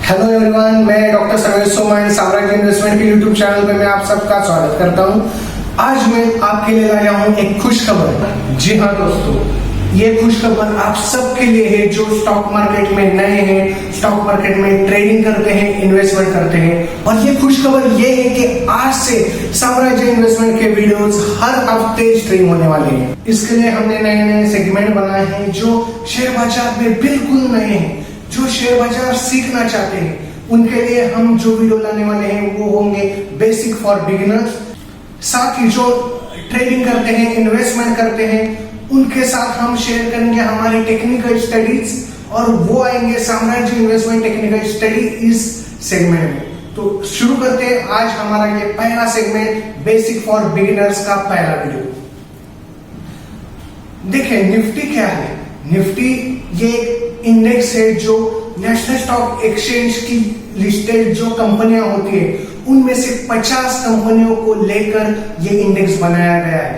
Hello everyone, मैं doctor Sarvesh Soman साम्राज्य investment के यूट्यूब चैनल पे मैं आप सबका स्वागत करता हूं। आज मैं आपके लिए लाया हूं एक खुश खबर। जी हाँ दोस्तों, ये खुश खबर आप सबके लिए है जो स्टॉक मार्केट में नए हैं, स्टॉक मार्केट में ट्रेडिंग करते हैं, इन्वेस्टमेंट करते हैं। और ये खुश खबर ये है कि आज से साम्राज्य इन्वेस्टमेंट के वीडियोस हर हफ्ते स्ट्रीम होने वाले हैं। इसके लिए हमने नए नए सेगमेंट बनाए हैं जो शेयर बाजार में बिल्कुल नए हैं। जो शेयर बाजार सीखना चाहते हैं उनके लिए हम जो वीडियो लाने वाले हैं वो होंगे बेसिक फॉर बिगिनर्स। साथ ही जो ट्रेडिंग करते हैं, इन्वेस्टमेंट करते हैं, उनके साथ हम शेयर करेंगे हमारी टेक्निकल स्टडीज और वो आएंगे साम्राज्य इन्वेस्टमेंट टेक्निकल स्टडी इस सेगमेंट में। तो शुरू करते हैं आज हमारा ये पहला सेगमेंट बेसिक फॉर बिगिनर्स का पहला वीडियो। देखिए निफ्टी क्या है। निफ्टी ये इंडेक्स है जो नेशनल स्टॉक एक्सचेंज की लिस्टेड जो कंपनियां होती है उनमें से 50 कंपनियों को लेकर ये इंडेक्स बनाया गया है।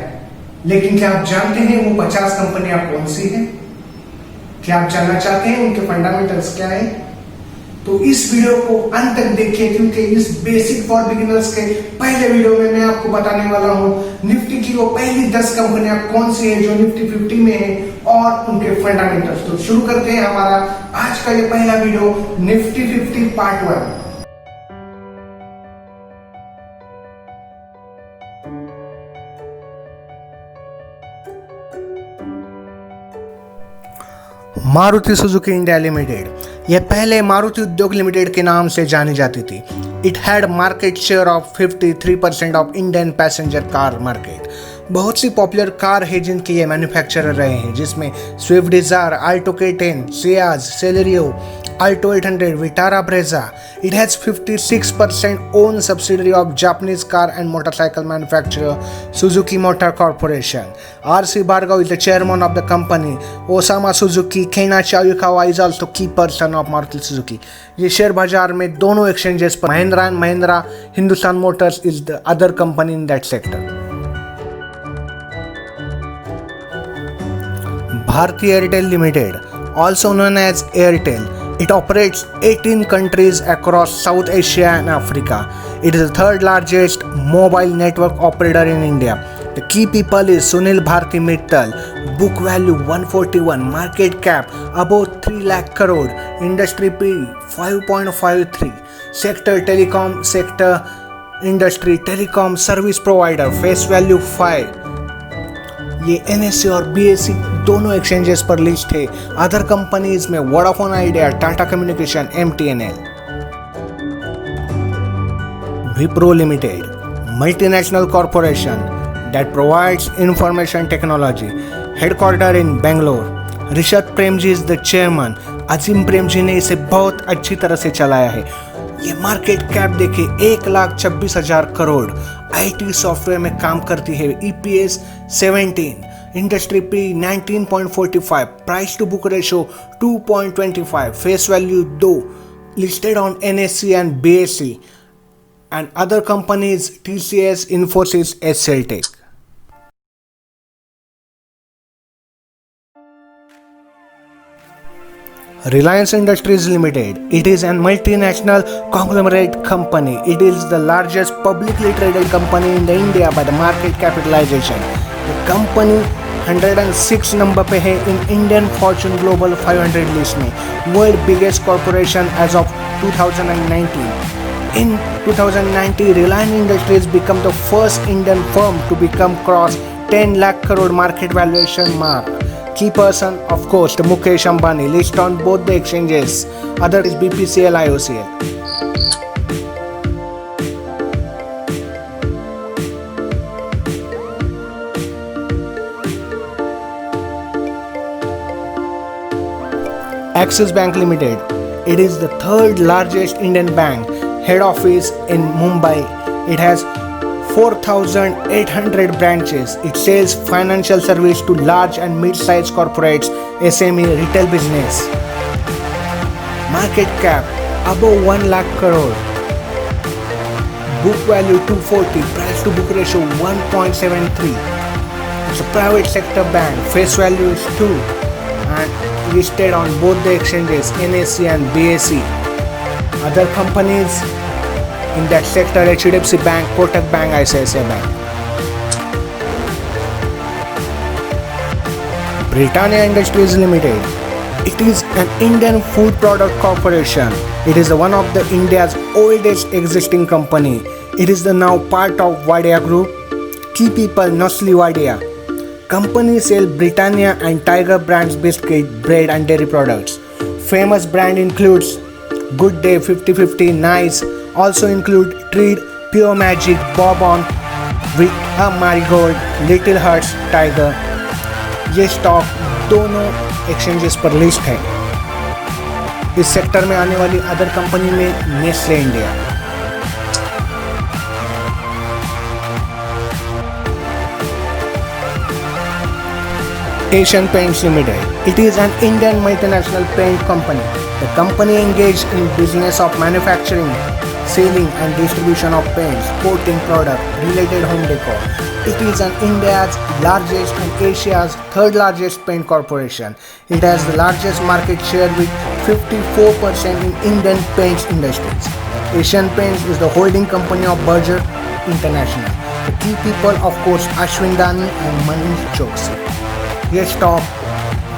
लेकिन क्या आप जानते हैं वो 50 कंपनियां कौन सी हैं? क्या आप जानना चाहते हैं उनके फंडामेंटल्स क्या है? तो इस वीडियो को अंत तक देखिए, क्योंकि इस बेसिक फॉर बिगिनर्स के पहले वीडियो में मैं आपको बताने वाला हूं निफ्टी की वो पहली 10 कंपनियां कौन सी है जो निफ्टी 50 में है और उनके फंडामेंटल्स। तो शुरू करते हैं हमारा आज का ये पहला video Nifty 50 part 1। Maruti Suzuki India limited, यह पहले मारुति उद्योग लिमिटेड के नाम से जानी जाती थी। It had market share of 53% of Indian passenger car market. बहुत सी पॉपुलर कार है जिनके ये मैन्युफैक्चरर रहे हैं, जिसमें Swift Dzire, Alto K10, Ciaz, Celerio, Alto 800, Vitara Brezza. It has 56% own subsidiary of Japanese car and motorcycle manufacturer Suzuki Motor Corporation. R.C. Bhargav is the chairman of the company. Osamu Suzuki, Kenichi Oyakawa is also key person of Maruti Suzuki. ये share बाजार में दोनों exchanges पर Mahindra and Mahindra, Hindustan Motors is the other company in that sector. Bharti Airtel Limited, also known as Airtel. It operates 18 countries across South Asia and Africa. It is the third largest mobile network operator in India. The key people is Sunil Bharti Mittal. Book value 141. Market cap about 3 lakh crore. Industry P 5.53. Sector telecom sector. Industry telecom service provider. Face value 5. ये NSE और BSE दोनों exchanges पर list है। Other companies में Vodafone Idea, Tata communication, MTNL। Wipro limited, multinational corporation that provides information technology, headquartered in Bangalore. Rishabh Premji is the chairman. Azim Premji ने इसे बहुत अच्छी तरह से चलाया है। ये मार्केट कैप देखे 1,26,000 करोड़। IT सॉफ्टवेयर में काम करती है। EPS 17, industry P 19.45, price to book ratio 2.25, face value 2, listed on NSE and BSE and other companies TCS, Infosys, Celtech. Reliance Industries Limited. It is a multinational conglomerate company. It is the largest publicly traded company in India by the market capitalization. The company 106 number पे है in Indian Fortune Global 500 list में, world biggest corporation as of 2019. In 2019, Reliance Industries became the first Indian firm to become cross 10 lakh crore market valuation mark. Key person, of course, the Mukesh Ambani, list on both the exchanges. Other is BPCL, IOCL. Axis Bank Limited. It is the third largest Indian bank. Head office in Mumbai. It has 4,800 branches. It sells financial service to large and mid-sized corporates, SME, retail business. Market cap above 1 lakh crore. Book value 240. Price to book ratio 1.73. It's a private sector bank. Face value is 2 and listed on both the exchanges NSE and BSE. Other companies in that sector: HDFC Bank, Kotak Bank, ICICI Bank. Britannia Industries Limited. It is an Indian food product corporation. It is one of the India's oldest existing company. It is the now part of Wadia Group. Key people: Nestle Wadia. Company sell Britannia and Tiger brands biscuit, bread and dairy products. Famous brand includes Good Day, 50-50, Nice. Also include Treat, Pure Magic, Bourbon, Vita Marigold, Little Hearts, Tiger. ये stock दोनों exchanges पर list है। इस sector में आने वाली other company में Nestle India. Asian Paints Limited. It is an Indian multinational paint company. The company engaged in business of manufacturing, selling and distribution of paints, coating product, related home decor. It is an India's largest and Asia's third largest paint corporation. It has the largest market share with 54% in Indian paints industries. Asian Paints is the holding company of Berger International. The key people, of course, Ashwin Dani and Manish Choksi. ये stock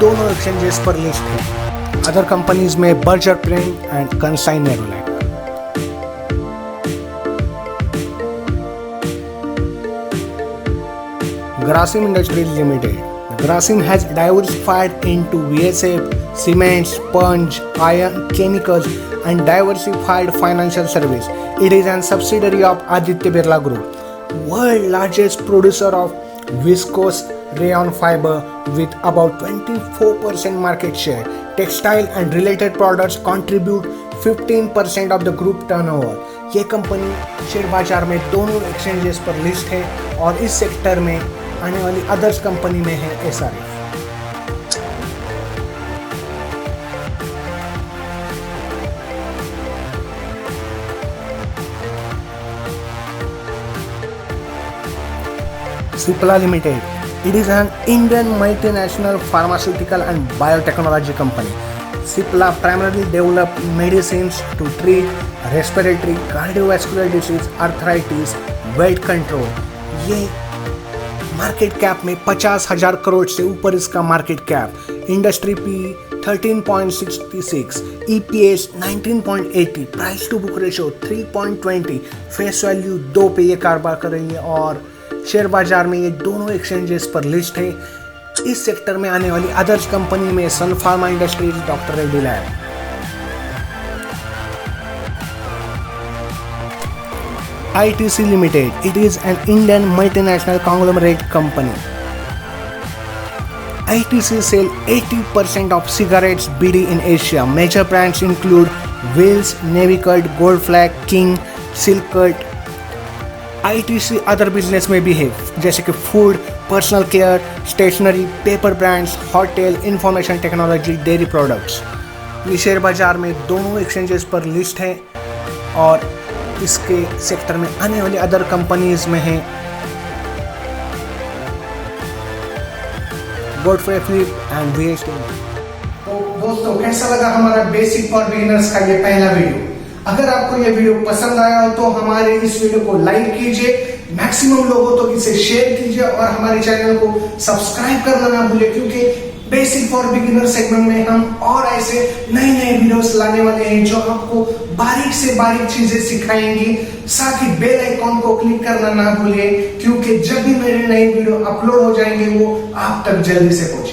दोनों exchanges पर list है। Other companies में Berger paint and Kansai Nerolac. Grasim Industries Limited. Grasim has diversified into VSF, cements, sponge, iron, chemicals, and diversified financial service. It is a subsidiary of Aditya Birla Group, world largest producer of viscose rayon fiber with about 24% market share. Textile and related products contribute 15% of the group turnover. ये company share बाजार में दोनों exchanges पर list है और इस sector में आने वाली अदर्स कंपनी में है SRF। Cipla Limited. It is an Indian multinational pharmaceutical and biotechnology company. Cipla primarily develops medicines to treat respiratory, cardiovascular disease, arthritis, weight control. ये मार्केट कैप में 50,000 करोड़ से ऊपर इसका market cap. Industry P 13.66, EPS 19.80, price to book ratio 3.20, face value 2 पे ये कारोबार कर रही है और शेयर बाजार में ये दोनों एक्सचेंजेस पर लिस्ट है। इस सेक्टर में आने वाली अदर्स कंपनी में Sun Pharma industries, doctor Reddy lab. ITC Limited. It is an Indian multinational conglomerate company. ITC sell 80% of cigarettes BD in Asia. Major brands include Wills, Navy Cut, Gold Flag, King, Silk Cut. ITC other business में भी है जैसे कि food, personal care, stationery, paper brands, hotel, information technology, dairy products. ये share बाजार में दोनों exchanges पर लिस्ट है और इसके सेक्टर में आने वाली अदर कंपनीज में है गॉडफ्रे फिलिप एंड VHT। तो दोस्तों, कैसा लगा हमारा बेसिक फॉर बिगिनर्स का ये पहला वीडियो? अगर आपको ये वीडियो पसंद आया हो तो हमारे इस वीडियो को लाइक कीजिए, मैक्सिमम लोगों तक इसे शेयर कीजिए और हमारे चैनल को सब्सक्राइब करना ना भूलिए, क्योंकि बेसिक फॉर बिगिनर सेगमेंट में हम और ऐसे नए नए वीडियोस लाने वाले हैं जो आपको बारीक से बारीक चीजें सिखाएंगी। साथ ही बेल आइकॉन को क्लिक करना ना भूलिए, क्योंकि जब भी मेरे नए वीडियो अपलोड हो जाएंगे वो आप तक जल्दी से पहुंचे।